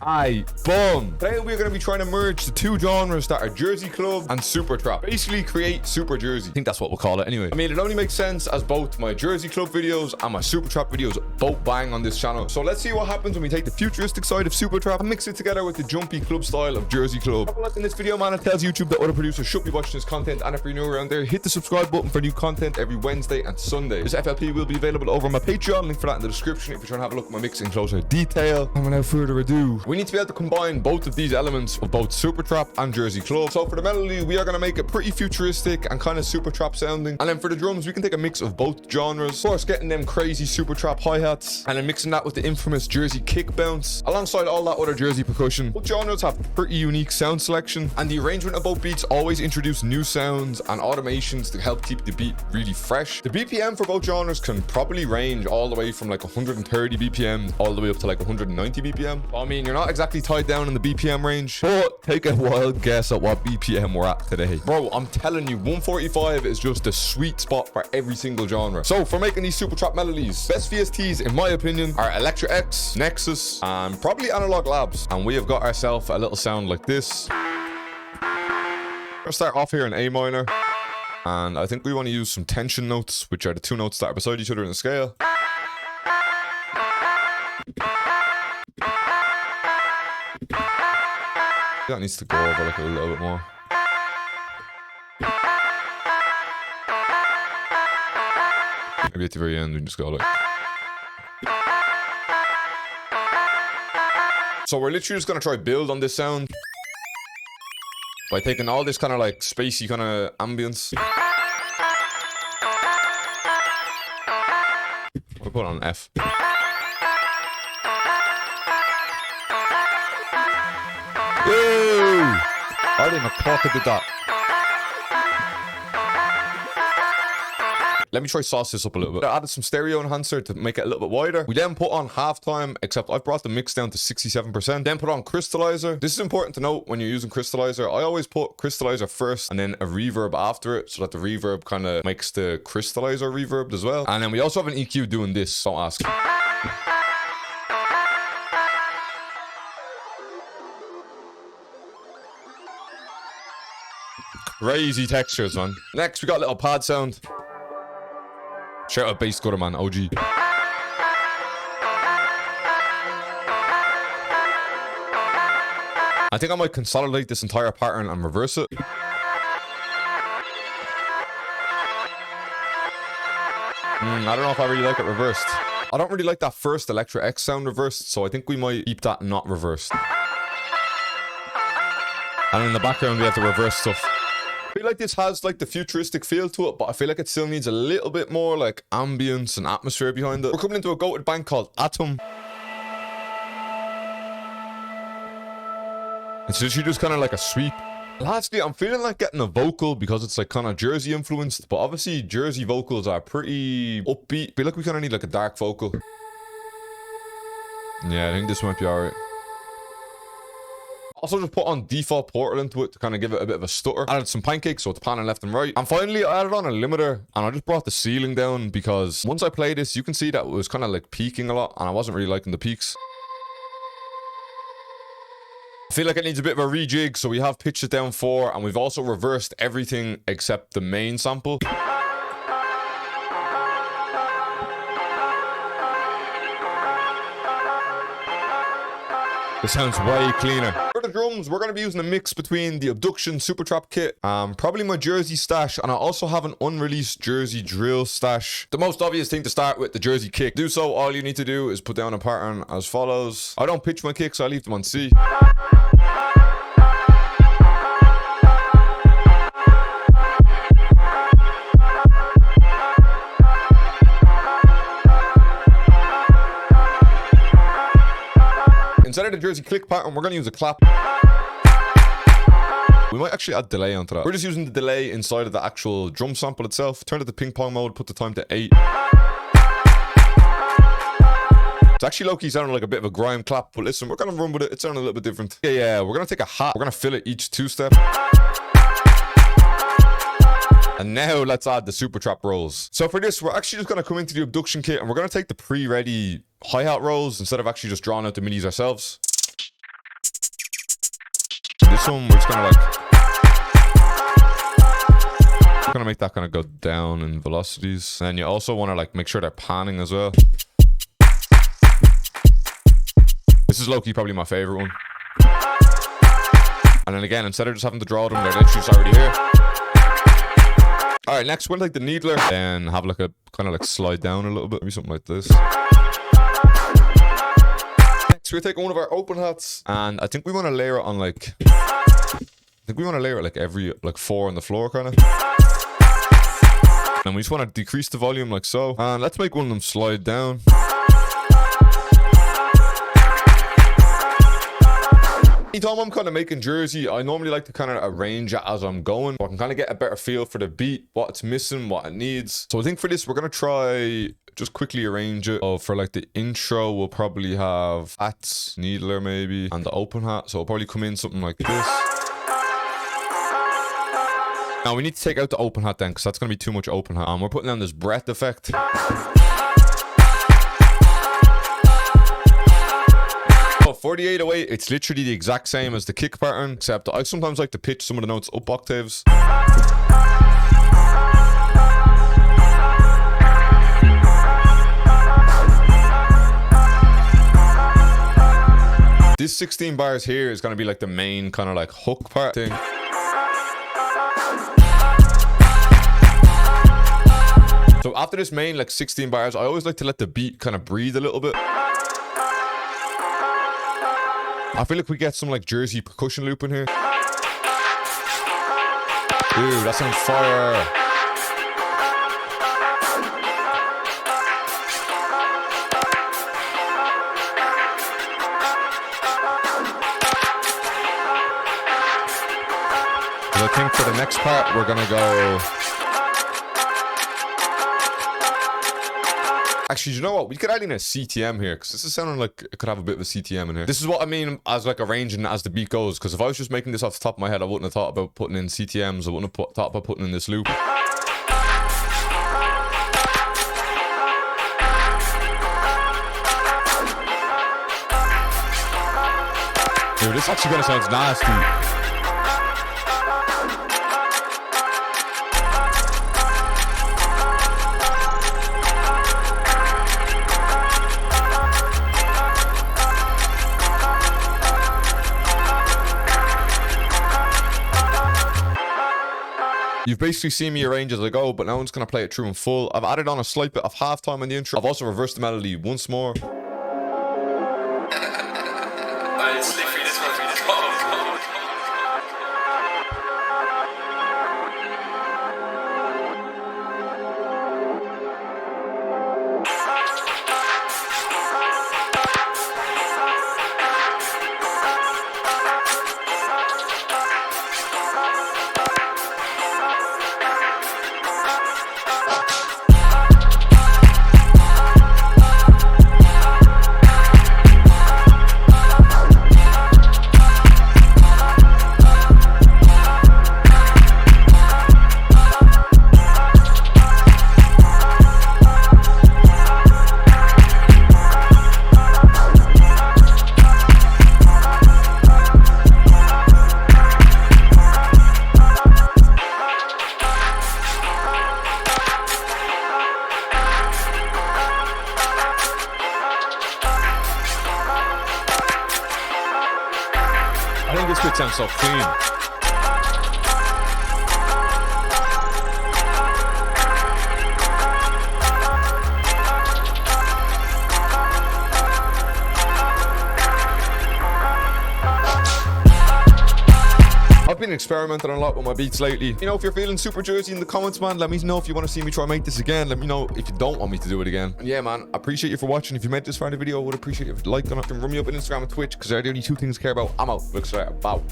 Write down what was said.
Aye, boom. Today we're going to be trying to merge the two genres that are Jersey Club and Super Trap. Basically create Super Jersey. I think that's what we'll call it anyway. I mean, it only makes sense as both my Jersey Club videos and my Super Trap videos both bang on this channel. So let's see what happens when we take the futuristic side of Super Trap and mix it together with the jumpy club style of Jersey Club. Drop a like in this video, man. It tells YouTube that other producers should be watching this content, and if you're new around there, hit the subscribe button for new content every Wednesday and Sunday. This FLP will be available over on my Patreon, link for that in the description if you're trying to have a look at my mix in closer detail. And without further ado, we need to be able to combine both of these elements of both Super Trap and Jersey Club. So for the melody, we are going to make it pretty futuristic and kind of Super Trap sounding, and then for the drums, we can take a mix of both genres. Of course, getting them crazy Super Trap hi-hats and then mixing that with the infamous Jersey kick bounce alongside all that other Jersey percussion. Both genres have pretty unique sound selection, and the arrangement of both beats always introduce new sounds and automations to help keep the beat really fresh. The BPM for both genres can probably range all the way from like 130 BPM all the way up to like 190 BPM. I mean, you're not exactly tied down in the BPM range, but take a wild guess at what BPM we're at today. Bro, I'm telling you, 145 is just the sweet spot for every single genre. So for making these Super Trap melodies, best VSTs in my opinion are Electra X, Nexus, and probably Analog Labs. And we have got ourselves a little sound like this. We'll start off here in A minor, and I think we want to use some tension notes, which are the two notes that are beside each other in the scale. That needs to go over like a little bit more. Maybe at the very end we just go like. So we're literally just gonna try build on this sound by taking all this kind of like spacey kind of ambience. We'll put it on F. Whoa! I didn't even clock it did that. Let me try sauce this up a little bit. I added some stereo enhancer to make it a little bit wider. We then put on halftime, except I've brought the mix down to 67%. Then put on crystallizer. This is important to note when you're using crystallizer. I always put crystallizer first and then a reverb after it, so that the reverb kind of makes the crystallizer reverbed as well. And then we also have an EQ doing this, don't ask. Crazy textures, man. Next, we got a little pad sound. Shout out bass gutter, man, OG. I think I might consolidate this entire pattern and reverse it. I don't know if I really like it reversed. I don't really like that first Electra X sound reversed, so I think we might keep that not reversed. And in the background, we have the reverse stuff. I feel like this has like the futuristic feel to it, but I feel like it still needs a little bit more like ambience and atmosphere behind it. We're coming into a goated bank called Atom. It's literally just kind of like a sweep. Lastly, I'm feeling like getting a vocal because it's like kind of Jersey influenced, but obviously Jersey vocals are pretty upbeat. I feel like we kind of need like a dark vocal. Yeah, I think this might be alright. Also just put on default portal into it to kind of give it a bit of a stutter. Added some pancakes so it's panning left and right. And finally I added on a limiter, and I just brought the ceiling down because once I play this, you can see that it was kind of like peaking a lot and I wasn't really liking the peaks. I feel like it needs a bit of a rejig, so we have pitched it down 4, and we've also reversed everything except the main sample. It sounds way cleaner. For the drums, we're going to be using a mix between the Abduction Super Trap kit, probably my Jersey stash, and I also have an unreleased Jersey drill stash. The most obvious thing to start with, the Jersey kick. To do so, all you need to do is put down a pattern as follows. I don't pitch my kicks, I leave them on C. Instead of the Jersey click pattern, we're going to use a clap. We might actually add delay onto that. We're just using the delay inside of the actual drum sample itself. Turn it to ping pong mode, put the time to 8. It's actually low-key sounding like a bit of a grime clap, but listen, we're going to run with it. It sounded a little bit different. Yeah, we're going to take a hat. We're going to fill it each 2-step. And now let's add the super trap rolls. So for this, we're actually just going to come into the abduction kit and we're going to take the pre-ready hi-hat rolls instead of actually just drawing out the midis ourselves. this one, we're just gonna like make that kind of go down in velocities. And you also want to like make sure they're panning as well. This is low-key probably my favorite one. And then again, instead of just having to draw them, they're literally just already here. All right, next we'll take the needler and have like a kind of like slide down a little bit, maybe something like this. Next we're taking one of our open hats, and I think we want to layer it on like, every like 4 on the floor kind of. And we just want to decrease the volume like so. And let's make one of them slide down. Anytime I'm kind of making jersey, I normally like to kind of arrange it as I'm going, so I can kind of get a better feel for the beat, what it's missing, what it needs. So I think for this, we're going to try just quickly arrange it. So for like the intro, we'll probably have hats, needler maybe, and the open hat. So it'll probably come in something like this. Now we need to take out the open hat then, because that's going to be too much open hat. And we're putting on this breath effect. For the 808, it's literally the exact same as the kick pattern, except I sometimes like to pitch some of the notes up octaves. This 16 bars here is going to be like the main kind of like hook part thing. So after this main like 16 bars, I always like to let the beat kind of breathe a little bit. I feel like we get some like Jersey percussion loop in here. Dude, that's on fire. I think for the next part, we're gonna go... Actually, you know what? We could add in a CTM here, because this is sounding like it could have a bit of a CTM in here. This is what I mean as like arranging as the beat goes, because if I was just making this off the top of my head, I wouldn't have thought about putting in CTMs. I wouldn't have thought about putting in this loop. Dude, this actually gonna sound nasty. You've basically seen me arrange as I go, but now I'm just going to play it through in full. I've added on a slight bit of halftime in the intro. I've also reversed the melody once more. I think this could sound so clean. I've been experimenting a lot with my beats lately. You know, if you're feeling Super Jersey in the comments, man, let me know if you want to see me try and make this again. Let me know if you don't want me to do it again. And yeah, man, I appreciate you for watching. If you made this far in the video, I would appreciate it if you like on it and run me up on Instagram and Twitch, because they're the only two things I care about. I'm out. Looks like about.